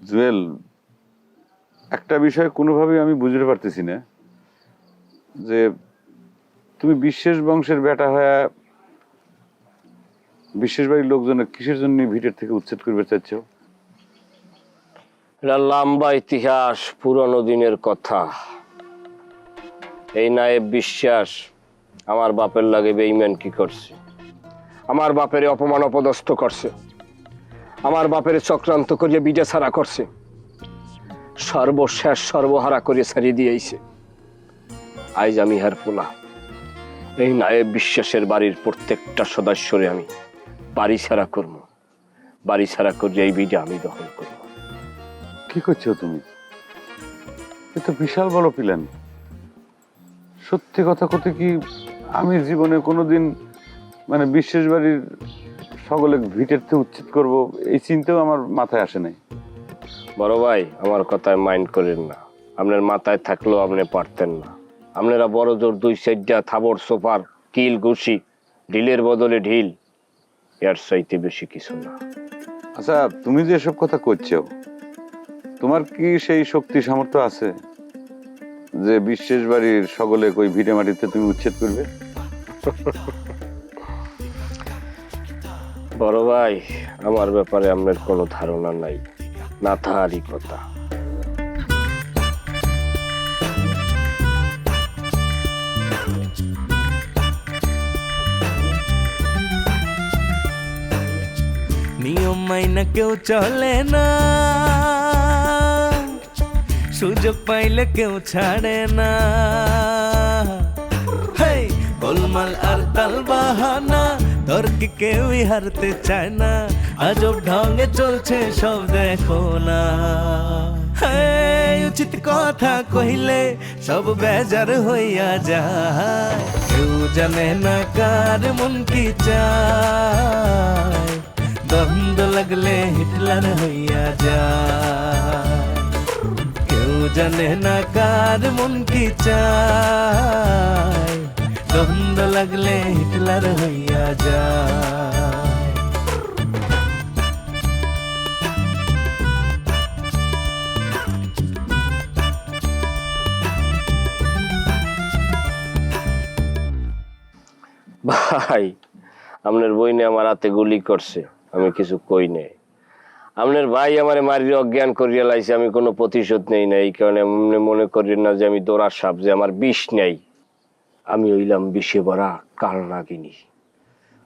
জুয়েল, একটা বিষয় কোনোভাবেই আমি বুঝতে পারতেছি না যে তুমি বিশ্বাস বংশের বেটা হয়ে বিশ্বাস বাড়ির লোকজনের কিসের জন্য ভিটের থেকে উচ্ছেদ করবে চাচ্ছ? এটা লম্বা ইতিহাস, পুরনো দিনের কথা। এই নায়েব বিশ্বাস আমার বাপের লাগে বেঈমান কি করছে, আমার বাপের অপমান অপদস্থ করছে, আমার বাপের চক্রান্ত করিয়ে বিডে ছাড়া করছে, সর্বশেষ সর্বহারা করে ছাড়িয়ে দিয়েছে। আজ আমি হার পোলা, এই নায়েব বিশ্বাসের বাড়ির প্রত্যেকটা সদস্যরে আমি বাড়ি ছাড়া করবো, বাড়ি ছাড়া করিয়ে এই বিডে আমি দখল করবো। কি করছো তুমি? এ তো বিশাল বড় প্ল্যান। সত্যি কথা কতে কি, আমি জীবনে কোনোদিন মানে বিশ্বাস বাড়ির সকলে ভিটের থেকে উচ্ছেদ করব এই চিন্তাও আমার মাথায় আসে নাই। বড় ভাই, আমার কথায় মাইন্ড করেন না। আপনার মাথায় থাকলেও আপনি পারতেন না। আপনারা বড় জোর দুই সাইডটা থাবর সোফার কিল ঘুষি, ঢিলের বদলে ঢিল, এর চাইতে বেশি কিছু না। আচ্ছা, তুমি যে এসব কথা করছো, তোমার কি সেই শক্তি সামর্থ্য আছে যে বিশ্বাস বাড়ির সকলে কই ভিটে মাটিতে তুমি উচ্ছেদ করবে? বড় ভাই, আমার ব্যাপারে আপনার কোনো ধারণা নাই, না তাহারই কথা। নিয়ম মাইনা কেউ চলে না, সুযোগ পাইলে কেউ ছাড়ে না। হেই, গোলমাল আর তাল বাহানা, তর্কে কেউই হারতে চায় না। আজব ঢঙ্গে চলছে সব দেখো না। হেই, উচিত কথা কহিলে সব বেজার হইয়া যায়। কেউ জানে না কার মন কি চায়, দ্বন্দ্ব লাগলে হিটলার হইয়া যায়। কেউ জানে না কার মন কি চায়, দ্বন্দ্ব লাগলে হিটলার হইয়া যায়। ভাই, আপনার বইনে আমার হাতে গুলি করছে, আমি কিছু কই নাই। আপনার ভাই আমার মারির অজ্ঞান করিয়া লাইছে, আমি কোনো প্রতিশোধ নেই না। এই কারণে আপনি মনে করেন না যে আমি দৌড়ার সাপ, যে আমার বিষ নেই। আমি হইলাম বিষে ভরা কাল নাগিনী।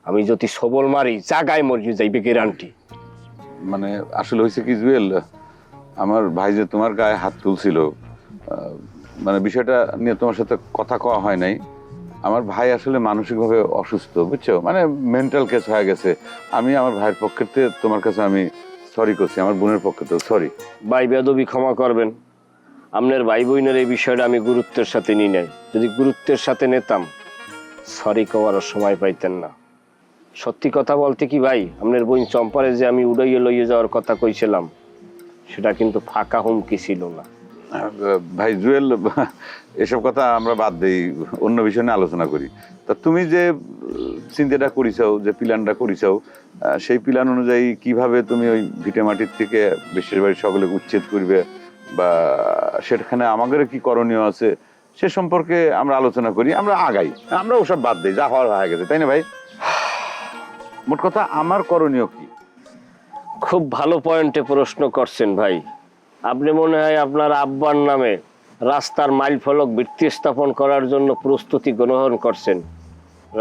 আমি যদি সবল মারি জাগায় মরিয়ে যাইবে গ্যারান্টি। মানে আসলে হয়েছে কি জুয়েল, আমার ভাই যে তোমার গায়ে হাত তুলছিল, মানে বিষয়টা নিয়ে তোমার সাথে কথা কওয়া হয় নাই। আমার ভাই আসলে মানসিকভাবে অসুস্থ, বুঝছো, মানে মেন্টাল কেস হয়ে গেছে। আমি আমার ভাইয়ের পক্ষে তোমার কাছে আমি সরি করছি, আমার বোনের পক্ষে তো সরি। ভাই বেয়াদবি ক্ষমা করবেন। আপনার ভাই বোনের এই বিষয়টা আমি গুরুত্বের সাথে নিই নাই। যদি গুরুত্বের সাথে নিতাম, সরি কওয়ার সময় পাইতেন না। সত্যি কথা বলতে কি ভাই, আপনার বোন চম্পারে যে আমি উড়াইয়ে লইয়ে যাওয়ার কথা কইছিলাম, সেটা কিন্তু ফাঁকা হুমকি ছিল না। ভাই জুয়েল, এসব কথা আমরা বাদ দিই, অন্য বিষয় নিয়ে আলোচনা করি। তা তুমি যে চিন্তাটা করিছাও, যে প্ল্যানটা করিছাও, সেই প্ল্যান অনুযায়ী কিভাবে তুমি ওই ভিটে মাটির থেকে বিশ্বের বাড়ির সকলে উচ্ছেদ করবে, বা সেখানে আমাদের কি করণীয় আছে সে সম্পর্কে আমরা আলোচনা করি, আমরা আগাই। আমরা ওসব বাদ দিই, যা হওয়ার হয়ে গেছে, তাই না ভাই? মোট কথা আমার করণীয় কি? খুব ভালো পয়েন্টে প্রশ্ন করছেন ভাই। আপনি মনে হয় আপনার আব্বার নামে রাস্তার মাইল ফলক ভিত্তি স্থাপন করার জন্য প্রস্তুতি গ্রহণ করছেন,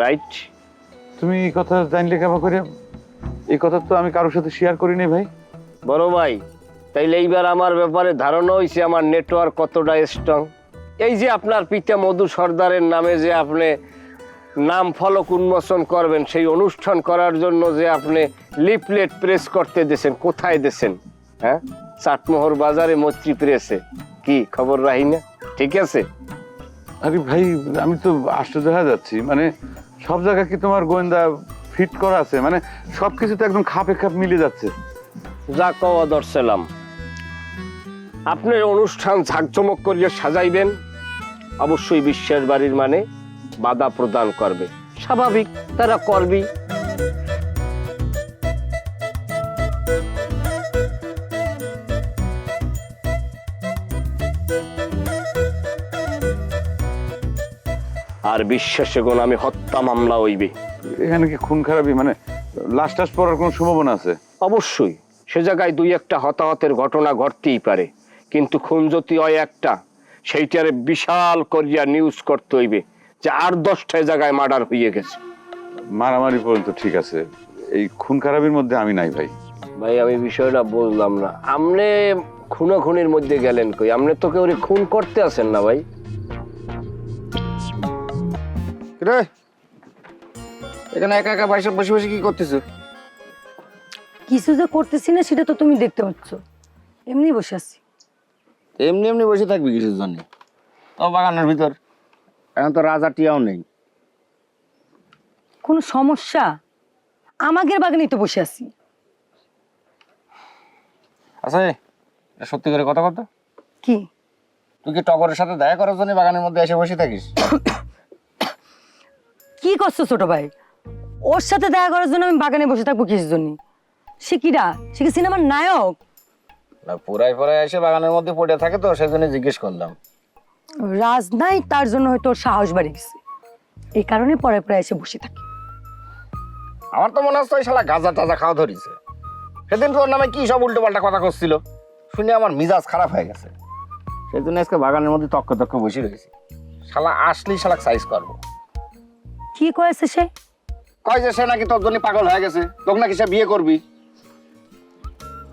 রাইট? তুমি এই কথা জানলে কেমন করে? এই কথা তো আমি কারোর সাথে শেয়ার করিনি ভাই। বড় ভাই, তাইলে এইবার আমার ব্যাপারে ধারণা হয়েছে আমার নেটওয়ার্ক কতটা স্ট্রং। এই যে আপনার পিতা মধু সর্দারের নামে যে আপনি নাম ফলক উন্মোচন করবেন, সেই অনুষ্ঠান করার জন্য যে আপনি লিফলেট প্রেস করতে দিয়েছেন, কোথায় দিয়েছেন? হ্যাঁ, চাটমোহর বাজারে মৈত্রী প্রেসে। কি খবর রাহি না? ঠিক আছে। আরে ভাই, আমি তো আশ্চর্য হয়ে যাচ্ছি, মানে সব জায়গায় কি তোমার গোয়েন্দা ফিট করা আছে? মানে সবকিছু তো একদম খাপে খাপ মিলে যাচ্ছে। যা কওয়া দর্শালাম। আপনার অনুষ্ঠান ঝাঁকজমক করিয়া সাজাইবেন, অবশ্যই বিশ্বাস বাড়ির মানে বাধা প্রদান করবে, স্বাভাবিক, তারা করবি। আর বিশ্বাসে কোন আমি হত্যা মামলা হইবে। এখানে কি খুন খারাপি মানে লাশ টাশ পড়ার কোনো সম্ভাবনা আছে? অবশ্যই সে জায়গায় দুই একটা হতাহতের ঘটনা ঘটতেই পারে, কিন্তু খুন যদি হয় একটা, সেইটারে বিশাল করিয়া নিউজ করতে হইবে যে আর 10টা জায়গায় মার্ডার হইয়ে গেছে। মারামারি পর্যন্ত ঠিক আছে, এই খুন খারাপির মধ্যে আমি নাই ভাই। ভাই আমি বিষয়টা বললাম না, আমনে খুনোখুনির মধ্যে গেলেন কই? আমনে তো কেউ খুন করতে আসেন না ভাই। রে এখানে একা একা বসে বসে কি করতেছো? কিছু যে করতেছি না সেটা তো তুমি দেখতে পাচ্ছ, এমনি বসে আছি। এমনি এমনি বসে থাকবি কিছুর জন্য? তো বাগানের ভিতর এখন তো রাজা টিয়াও নেই। কোনো সমস্যা? আমাদের বাগানেই তো বসে আছি। আচ্ছা সত্যি করে কথা কত, কি তুই কি টগরের সাথে দেখা করার জন্য বাগানের মধ্যে এসে বসে থাকিস? কি করছো ছোট ভাই? ওর সাথে দেখা করার জন্য আমি বাগানে বসে থাকবো কিসের জন্য? সে কিরা? সে কি সিনেমার নায়ক? না পুরাই পরে এসে বাগানের মধ্যে পড়ে থাকে তো সেই জন্য জিজ্ঞেস করলাম। রাজ নাই তার জন্য হয়তো ওর সাহস বাড়ি গেছে, এই কারণে পরে পরে এসে বসে থাকে। আমার তো মনে হচ্ছে ওই শালা গাঁজা টাজা খাওয়া ধরিছে। সেদিন তোর নামে কি সব উল্টো পাল্টা কথা করছিল, শুনে আমার মিজাজ খারাপ হয়ে গেছে। সেই জন্য আজকে বাগানের মধ্যে তক্ক তক্ক বসে রয়েছি। শালা আসলেই শালা সাইজ করবো। কি কয়েছে সে? কয় যে সে নাকি তোর জন্য পাগল হয়ে গেছে, তোকে নাকি সে বিয়ে করবি।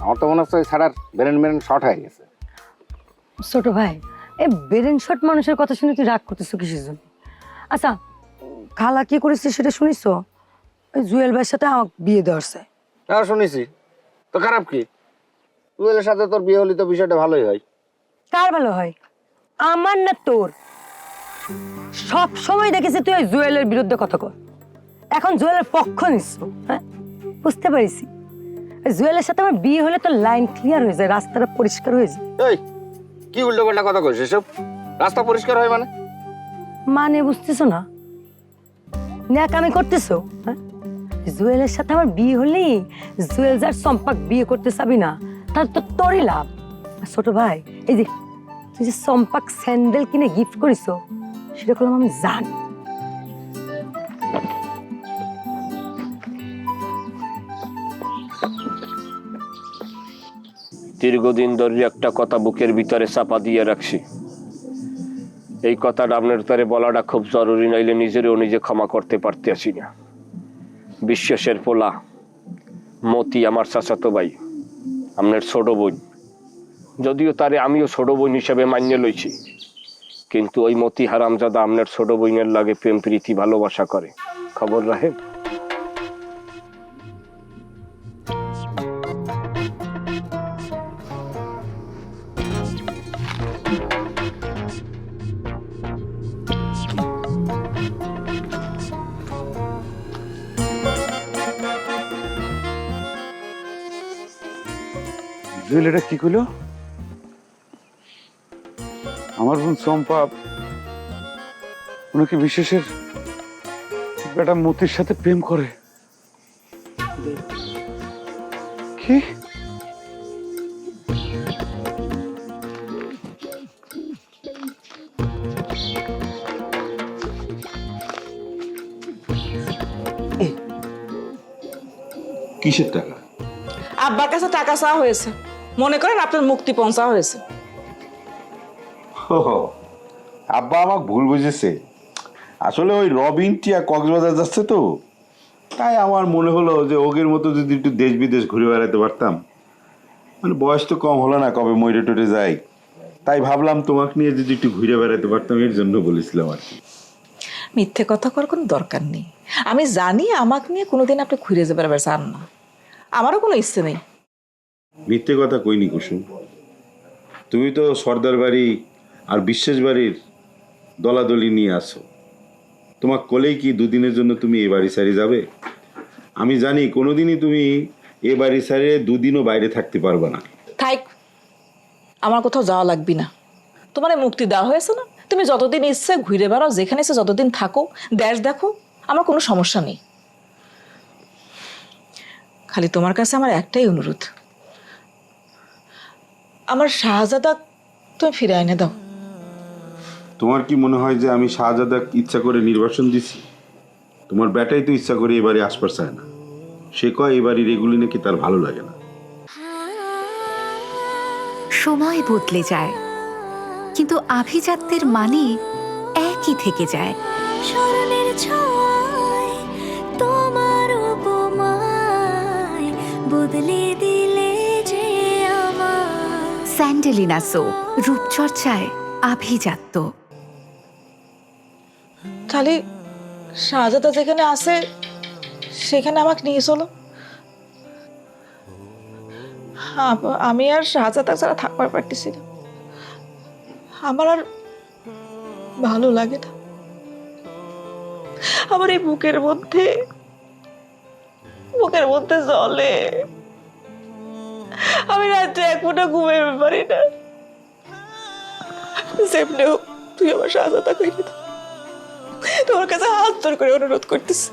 আমার তো মনে হচ্ছে ওই ছাড়ার ব্রেন ব্রেন শর্ট হয়ে গেছে। ছোট ভাই এই ব্রেন শট মানুষের কথা শুনে তুই রাগ করতেছো কিসের জন্য? আচ্ছা খালা কি করেছে সেটা শুনিস? ওই জুয়েল ভাইয়ের সাথে আমাকে বিয়ে দেওয়ারছে। হ্যাঁ শুনেছি, তো খারাপ কি? টুয়েলের সাথে তোর বিয়ে হলে তো বিষয়টা ভালোই হয়। কার ভালো হয়? আমার না তোর? সব সময় দেখেছি তুই ওই জুয়েলের বিরুদ্ধে কথা কর, এখন জুয়েলের পক্ষ নিস। হ্যাঁ বুঝতে পারিছি, জুয়েলের সাথে আমার বিয়ে হলে তো লাইন ক্লিয়ার হয়ে যায়, রাস্তাটা পরিষ্কার হয়ে যায়। এই কি উল্টো পাল্টা কথা কইছিস এসব? রাস্তা পরিষ্কার হয় মানে? মানে বুঝতেছো না? ন্যাকামি করতেছো? হ্যাঁ জুয়েলের সাথে আমার বিয়ে হলেই জুয়েল যার সম্পাক বিয়ে করতে চাবি না, তার তো তোরই লাভ। আর ছোট ভাই এই যে তুই যে সম্পাক স্যান্ডেল কিনে গিফট করিস সেটা করলাম আমি জানি। দীর্ঘদিন ধরে একটা কথা বুকের ভিতরে চাপা দিয়ে রাখছি, এই কথাটা আপনার তারে বলাটা খুব জরুরি, নাইলে নিজেরও নিজে ক্ষমা করতে পারতেছি না। বিশ্বাসের পোলা মতি আমার চাচাতো ভাই, আপনার ছোট বোন। যদিও তারে আমিও ছোট বোন হিসেবে মান্য লইছি, কিন্তু ওই মতি হারামজাদা আপনার ছোট বোনের লাগে প্রেম প্রীতি ভালোবাসা করে, খবর রাখেন। জুয়েল এটা কি করলো? আমার বোন চম্পা উনাকে বিশ্বাসের বেটা মতির সাথে প্রেম করে? কি কিসের টাকা? আব্বার কাছে টাকা চাওয়া হয়েছে, মনে করেন আপনার মুক্তি পৌঁছাওয়া হয়েছে। আব্বা আমাকে ভুল বুঝেছে, আসলে ওই রবিন টিয়া কক্সবাজার যাচ্ছে তো, তাই আমার মনে হলো যে ওগের মতো যদি একটু দেশ বিদেশ ঘুরে বেড়াতে পারতাম, মানে বয়স তো কম হলো না, কবে মরে টরে যাই, তাই ভাবলাম তোমাকে নিয়ে যদি একটু ঘুরে বেড়াতে পারতাম, এর জন্য বলেছিলাম আর কি। মিথ্যে কথা করার কোনো দরকার নেই, আমি জানি আমাকে নিয়ে কোনোদিন আপনি ঘুরে যাবার চান না, আমারও কোনো ইচ্ছে নেই। মিথ্যে কথা কইনি কুসুম, তুমি তো সর্দার বাড়ি আর বিশ্বাস বাড়ির দলাদলি নিয়ে আসো, তোমার কোলেই কি দুদিনের জন্য তুমি এ বাড়ি সারি যাবে? আমি জানি কোনোদিনই তুমি এ বাড়ি সারিয়ে দুদিনও বাইরে থাকতে পারবে না। থাক, আমার কোথাও যাওয়া লাগবে না, তোমার মুক্তি দেওয়া হয়েছে না, তুমি যতদিন ইচ্ছে ঘুরে বেড়াও, যেখানে ইচ্ছে যতদিন থাকো, দেশ দেখো, আমার কোনো সমস্যা নেই। খালি তোমার কাছে আমার একটাই অনুরোধ, আমার শাহজাদা তুমি ফিরে এনে দাও। তোমার কি মনে হয় যে আমি শাহজাদা ইচ্ছা করে নির্বাসন দিছি? তোমার বেটাই তো ইচ্ছা করে এবারে আসবার চায় না। সে কয় এবারের এগুলি নাকি তার ভালো লাগে না। সময় বদলে যায়, কিন্তু আভিজাত্যের মানে একই থেকে যায়। স্মরণের ছোঁয়ায় তোমার উপমায় বদলে দিলে যে আমার। স্যান্ডেলিনা সো, রূপচর্চায় আভিজাত্য। তাহলে শাহজাদা যেখানে আছে সেখানে আমাকে নিয়ে চলো। আমি আর শাহজাদা ছাড়া থাকবার পারতেছি না, আমার আর ভালো লাগে না। আমার এই বুকের মধ্যে জলে, আমি রাত্রে এক ফোঁটা ঘুমের পারি না। যেমনি হোক তুই আমার শাহজাদা কইলি, তোমার কাছে হাত জোর করে অনুরোধ করতেছি।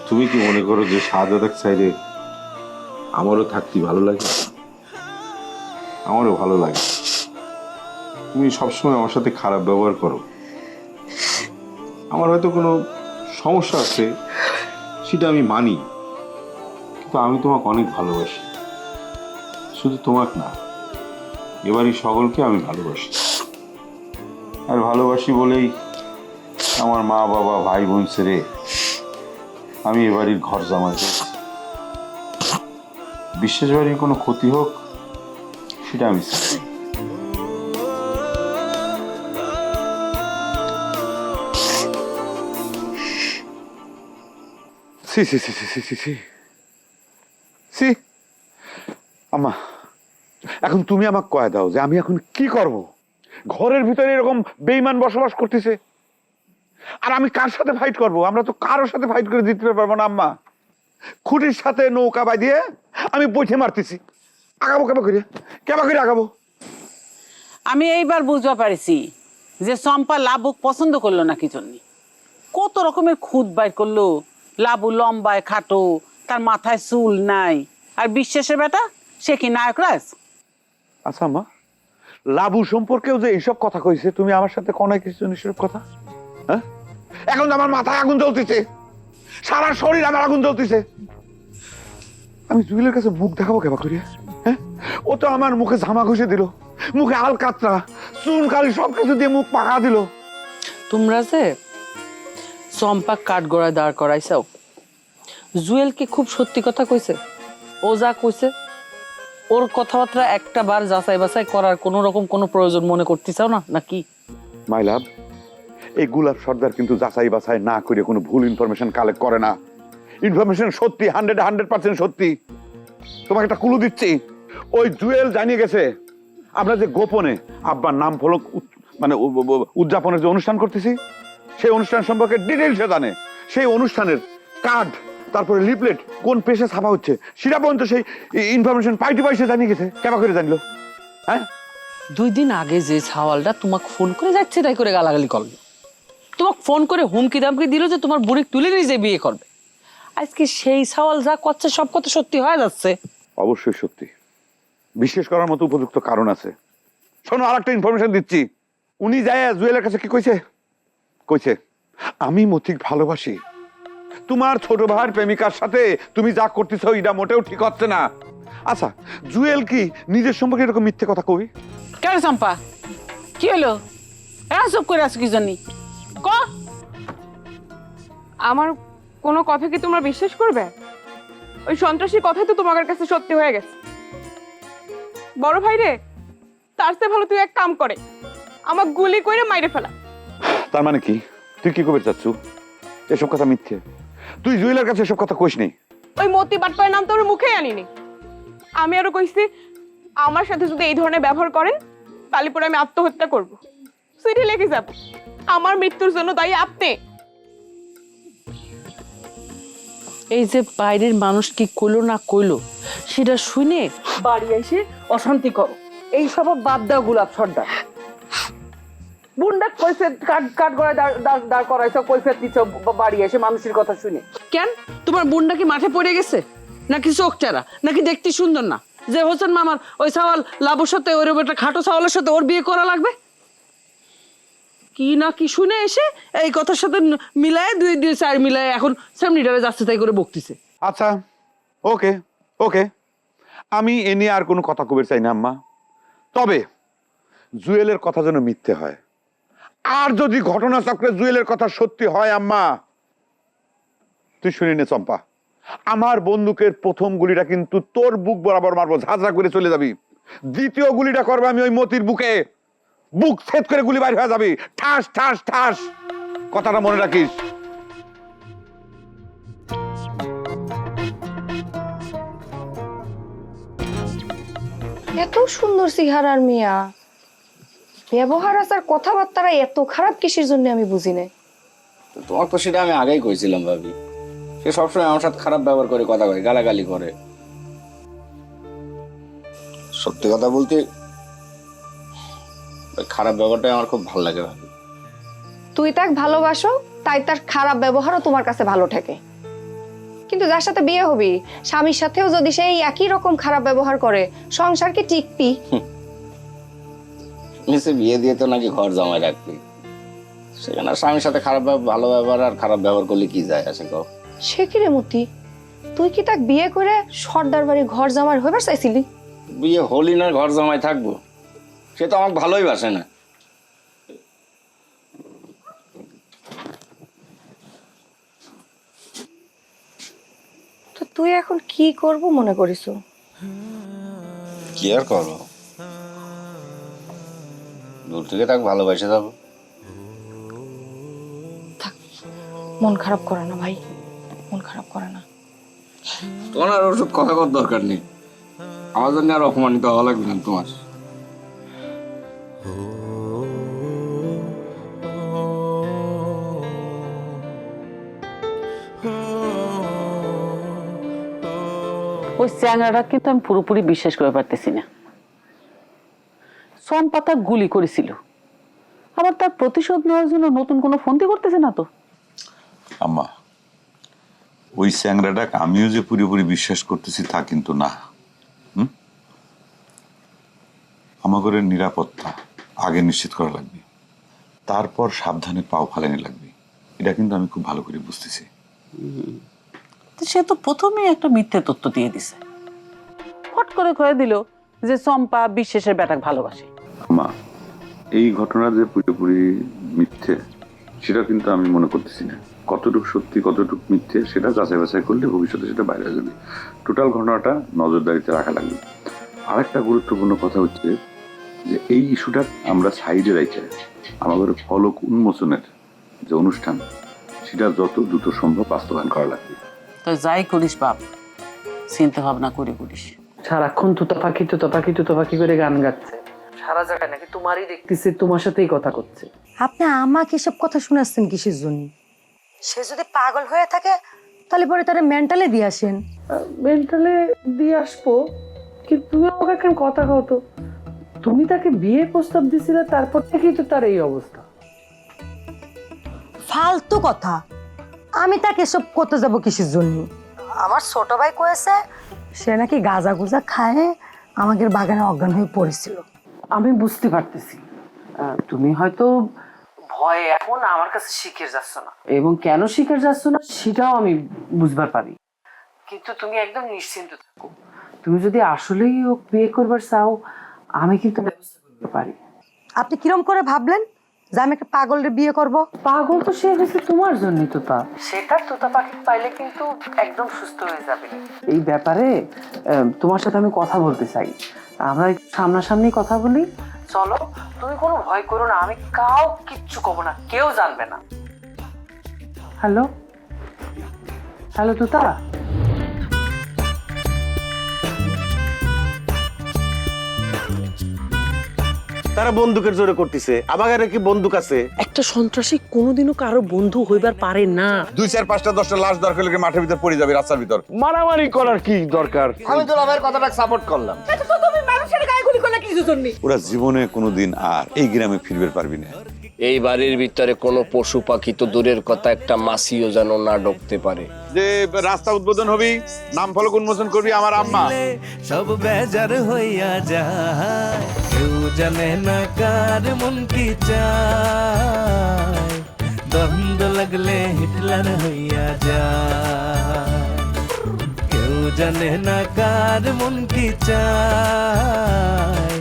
তুমি কি মনে করো যে শাহজাদার চাইলে আমারও থাকতে ভালো লাগে? আমারও ভালো লাগে। তুমি সবসময় আমার সাথে খারাপ ব্যবহার করো। আমার হয়তো কোনো সমস্যা আছে, সেটা আমি মানি, কিন্তু আমি তোমাকে অনেক ভালোবাসি। শুধু তোমাকে না, এবারই সকলকে আমি ভালোবাসি। আর ভালোবাসি বলেই আমার মা বাবা ভাই বোন ছেড়ে আমি এবাড়ির ঘর জামাই হয়েছি। বিশেষ বাড়ির কোনো ক্ষতি হোক সেটা আমি চাই। সি সি সি সি সি সি সি সি আম্মা, এখন তুমি আমাকে কয়ে দাও যে আমি এখন কি করব? ঘরের ভিতরে এরকম বেঈমান বসবাস করতেছে, আর আমি কার সাথে ফাইট করব? আমরা তো কারোর সাথে ফাইট করে দিতে পারবো না আম্মা। খুঁটির সাথে নৌকা বাঁধিয়ে আমি বইঠে মারতেছি। আগাবো কেবা করে আগাবো? আমি এইবার বুঝতে পারছি যে চম্পা লাবুক পছন্দ করলো না কি জন্য। কত রকমের খুদ বাইর করলো। লাবু লম্বায় খাটো, তার মাথায় চুল নাই, আর বিশ্বাসের বেটা সে কি নায়ক রাজ? আচ্ছা আম্মা, লাবু সম্পর্কেও যে এইসব কথা কইছে, তুমি আমার সাথে কোনায় কিছু নিশ্চয় কথা, হ্যাঁ? এখন তো আমার মাথায় আগুন জ্বলতেছে, সারা শরীর আমার আগুন জ্বলতেছে। আমি জুয়েলের কাছে মুখ দেখাবো কেবা করিয়া? হ্যাঁ, ও তো আমার মুখে ঝামা ঘষে দিল, মুখে আল কাতরা চুন কালি সবকিছু দিয়ে মুখ পাকা দিল। তোমরা যে চম্পা কাঠগড়ায় দাঁড় করাইছাও, জুয়েল কি খুব সত্যি কথা কইছে? ও যা কইছে ওর কথাবার্তা একটা বার যাচাই বাছাই করার কোনো রকম কোনো প্রয়োজন মনে করতেছাও না নাকি? মাই লাভ, এই গুলাব সর্দার কিন্তু যাচাই বাছাই না করে কোনো ভুল ইনফরমেশন কালেক্ট করে না। ইনফরমেশন সত্যি, 100% সত্যি। তোমাকে একটা ক্লু দিচ্ছি, ওই জুয়েল জানিয়ে গেছে আমরা যে গোপনে আব্বার নাম ফলক মানে উদযাপনের যে অনুষ্ঠান করতেছি, সেই অনুষ্ঠান সম্পর্কে ডিটেইলসে জানে। সেই অনুষ্ঠানের কার্ড, তারপরে লিফলেট কোন পেশে ছাপা হচ্ছে সেটা পর্যন্ত সেই ইনফরমেশন পাইসে জানিয়ে গেছে। কেবা করে জানলো? হ্যাঁ, 2 দিন আগে যে ছাওয়ালটা তোমাকে ফোন করে যাচ্ছে তাই করে গালাগালি করলো, তোমাকে ফোন করে হুমকি দামকি দিল যে তোমার বুড়ি তুলে নিজে বিয়ে করবে, আজকে সেই ছাওয়াল যা করছে সব কথা সত্যি হয়ে যাচ্ছে। অবশ্যই সত্যি, বিশ্বাস করার মতো উপযুক্ত কারণ আছে। শোনো, আর একটা ইনফরমেশন দিচ্ছি। উনি যায় জুয়েলের কাছে কি কইছে, আমি মতিক ভালোবাসি, তোমার ছোট ভাইয়ের প্রেমিকার সাথে তুমি যা করতেছো এটা মোটেও ঠিক হচ্ছে না। আচ্ছা, জুয়েল কি নিজের সম্পর্কে এরকম মিথ্যে কথা কই? কেন চম্পা, কি হলো? চুপ করে আছো কি জন্য? ক আমার কোনো কথা কি তোমরা বিশ্বাস করবে? ওই সন্ত্রাসীর কথাই তো তোমাদের কাছে সত্যি হয়ে গেছে। বড় ভাই রে, তার চেয়ে ভালো তুই এক কাম করে আমার গুলি করে মাইরে ফেলা। তার মানে কি তুই কি করতে চাচ্ছ? এসব কথা মিথ্যে, তুই জুয়েলের কাছে এসব কথা কইস নি। ওই মতি বাটপায়ের নাম তো ওর মুখেই আনিনি। আমি আরো কইছি আমার সাথে যদি এই ধরনের ব্যবহার করেন তাহলে পরে আমি আত্মহত্যা করব, চিঠি লিখে যাব, আমার মৃত্যুর জন্য দায়ী আপনি। এই যে বাইরের মানুষ কি কইলো না কইলো সেটা শুনে বাড়ি এসে অশান্তি করো, এই সব বাদ দাও গোলাপ সর্দার। বুন্ডা কইছে কাঠ গড়ায় দাঁড় করাইছো, কইফিয়ত দিচ্ছ বাড়ি এসে মানুষের কথা শুনে। কেন তোমার বুন্ডা কি মাঠে পড়ে গেছে নাকি চোখ চারা, নাকি দেখতে সুন্দর না যে হোসেন মামার ওই ছাওয়াল লাবুর সাথে ওর একটা খাটো ছাওয়ালের সাথে ওর বিয়ে করা লাগবে? কি না কি শুনে এসে এই কথার সাথে মিলায় দুই দুই চার মিলায় এখন সামনিটারে যাচ্ছে তাই করে বকতিছে। আচ্ছা, ওকে ওকে, আমি এ নিয়ে আর কোনো কথা কবে চাই না আম্মা। তবে জুয়েলের কথা যেন মিথ্যে হয়, আর যদি ঘটনাচক্রে জুয়েলের কথা সত্যি হয় আম্মা, তুই শুনে নে চম্পা, আমার বন্দুকের প্রথম গুলিটা কিন্তু তোর বুক বরাবর মারবো, ঝাঁঝরা করে চলে যাবি। দ্বিতীয় গুলিটা করবো আমি ওই মতির বুকে, বুক ছেদ করে গুলি বাইর হয়ে যাবি, ঠাস ঠাস ঠাস। কথাটা মনে রাখিস। এত সুন্দর চেহারার মিয়া, ব্যবহার আচার কথাবার্তা এত খারাপ কিসের জন্য আমি বুঝি না। তোমার তো সেটা আমি আগেই কইছিলাম ভাবি, সে সবসময় আমার সাথে খারাপ ব্যবহার করে, কথা কয়, গালাগালি করে। সত্যি কথা বলতে ওই খারাপ ব্যবহারটাই আমার খুব ভালো লাগে ভাবি। তুই তাকে ভালোবাসো তাই তার খারাপ ব্যবহারও তোমার কাছে ভালো ঠেকে, কিন্তু যার সাথে বিয়ে হবি স্বামীর সাথেও যদি সেই একই রকম খারাপ ব্যবহার করে, সংসার কি টিকবি? নিচে বিয়ে দিয়ে তো নাকি ঘর জমায় রাখবি, সেখানে স্বামীর সাথে খারাপ ভালো ব্যবহার আর খারাপ ব্যবহার করলে কি যায় আসে কও? সে কি রে মতি, তুই কি তাকে বিয়ে করে সর্দার বাড়ি ঘর জামাই হইবার চাইছিলি? বিয়ে হলি না ঘর জমায় থাকবো, সে তো আমাকে ভালোই বাসে না। তো তুই এখন কি করব মনে করিস? কি আর করবো, দূর থেকে তাকে ভালোবাসে যাবো। মন খারাপ করে না ভাই, মন খারাপ করে না। তোমার আর ওষুধ কথা কর দরকার নেই, আমার জন্য আর অপমানিত হওয়া লাগবে না তোমার। ওই চ্যাংড়াটা কিন্তু আমি পুরোপুরি বিশ্বাস করে পারতেছি না। সম্পাতা গুলি করেছিল, আবার তার প্রতিশোধ নেওয়ার জন্য নতুন কোনো ফন্দি করতেছে না তো। আম্মা, ওই স্যাংরাটাকে আমিও যে পুরোপুরি বিশ্বাস করতেছি তা কিন্তু না। আমাদের নিরাপত্তা আগে নিশ্চিত করা লাগবে, তারপর সাবধানে পাও ফালানি লাগবে, এটা কিন্তু আমি খুব ভালো করে বুঝতেছি। সে তো প্রথমেই একটা মিথ্যে তথ্য দিয়ে দিছে, ফট করে কয়ে দিল যে চম্পা বিশ্বাসের ব্যাটাকে ভালোবাসে। মা, এই ঘটনা যে পুরোপুরি মিথ্যে সেটা কিন্তু আমি মনে করতেছি না। কতটুকু সত্যি কতটুকু মিথ্যে সেটা যাচাই বাছাই করলে ভবিষ্যতে সেটা বাইরে হয়ে যাবে। টোটাল ঘটনাটা নজরদারিতে রাখা লাগবে। আরেকটা গুরুত্বপূর্ণ কথা হচ্ছে যে এই ইস্যুটা আমরা সাইডে রেখে আমাদের ফলক উন্মোচনের যে অনুষ্ঠান সেটা যত দ্রুত সম্ভব বাস্তবায়ন করা লাগবে। তো যাই করিস বাপ, চিন্তা ভাবনা করে করিস। সারাক্ষণ তুতা পাখি করে গান গাচ্ছে, সারা জায়গায় নাকি তোমারই দেখতেছে, তোমার সাথেই কথা করছে। আপনি আমাকে এসব কথা শোনাচ্ছেন কিসের জন্য? সে যদি পাগল হয়ে থাকে তাহলে পরে তারা মেন্টালে দিয়ে আসেন। মেন্টালে দিয়ে আসবো, কিন্তু তুমি আমাকে এখন কথা কত, তুমি তাকে বিয়ে প্রস্তাব দিছিলে, তারপর থেকেই তো তার এই অবস্থা। ফালতু কথা, আমি তাকে এসব করতে যাব কিসের জন্য? আমার ছোট ভাই কয়েছে সে নাকি গাঁজা গুজা খায় আমাদের বাগানে অজ্ঞান হয়ে পড়েছিল। আমি বুঝতে পারতেছি তুমি হয়তো ভয়ে এখন আমার কাছে শিখে যাচ্ছ না, এবং কেন শিখে যাচ্ছ না সেটাও আমি বুঝবার পারি, কিন্তু তুমি একদম নিশ্চিন্ত থাকো। তুমি যদি আসলেই ও বিয়ে করবার চাও, আমি কিন্তু ব্যবস্থা করতে পারি। আপনি কিরম করে ভাবলেন যে আমি একটা পাগলের বিয়ে করব? পাগল তো সে হয়েছে তোমার জন্যই তো, তা সেটা তোতা পাখি পাইলে কিন্তু একদম সুস্থ হয়ে যাবে। এই ব্যাপারে তোমার সাথে আমি কথা বলতে চাই, আমরা সামনাসামনি কথা বলি। চলো, তুমি কোনো ভয় করো না, আমি কাউ কিচ্ছু কব না, কেউ জানবে না। হ্যালো হ্যালো তোতা, তারা বন্দুকের জোরে করতেছে, আমার কি বন্দুক আছে? একটা সন্ত্রাসী কোনোদিনও কারো বন্ধু হইবার পারে না। 2, 4, 5টা 10টা লাশ দরকার হলে মাঠের ভিতর পড়ে যাবে, রাস্তার ভিতর। মারামারি করার কি দরকার? আমি তো আমার কথাটা সাপোর্ট করলাম। ওরা জীবনে কোনোদিন আর এই গ্রামে ফিরবে পারবি না। এই বাড়ির ভিতরে কোনো পশু পাখি তো দূরের কথা, একটা মাছিও যেন না ঢুকতে পারে। যে রাস্তা উদ্বোধন হবি, নাম ফলক উন্মোচন করবি আমার আম্মা, সব বেজার হইয়া যায়, কেউ জানে না কার মন কি চায়, দ্বন্দ্ব লাগলে হিটলার হইয়া যায়, কেউ জানে না কার মন কি চায়,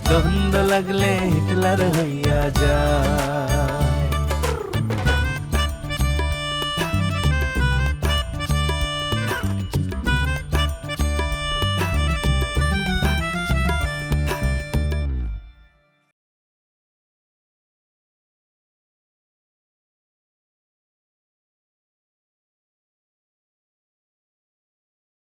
দ্বন্দ্ব লাগলে হিটলার হইয়া যায়।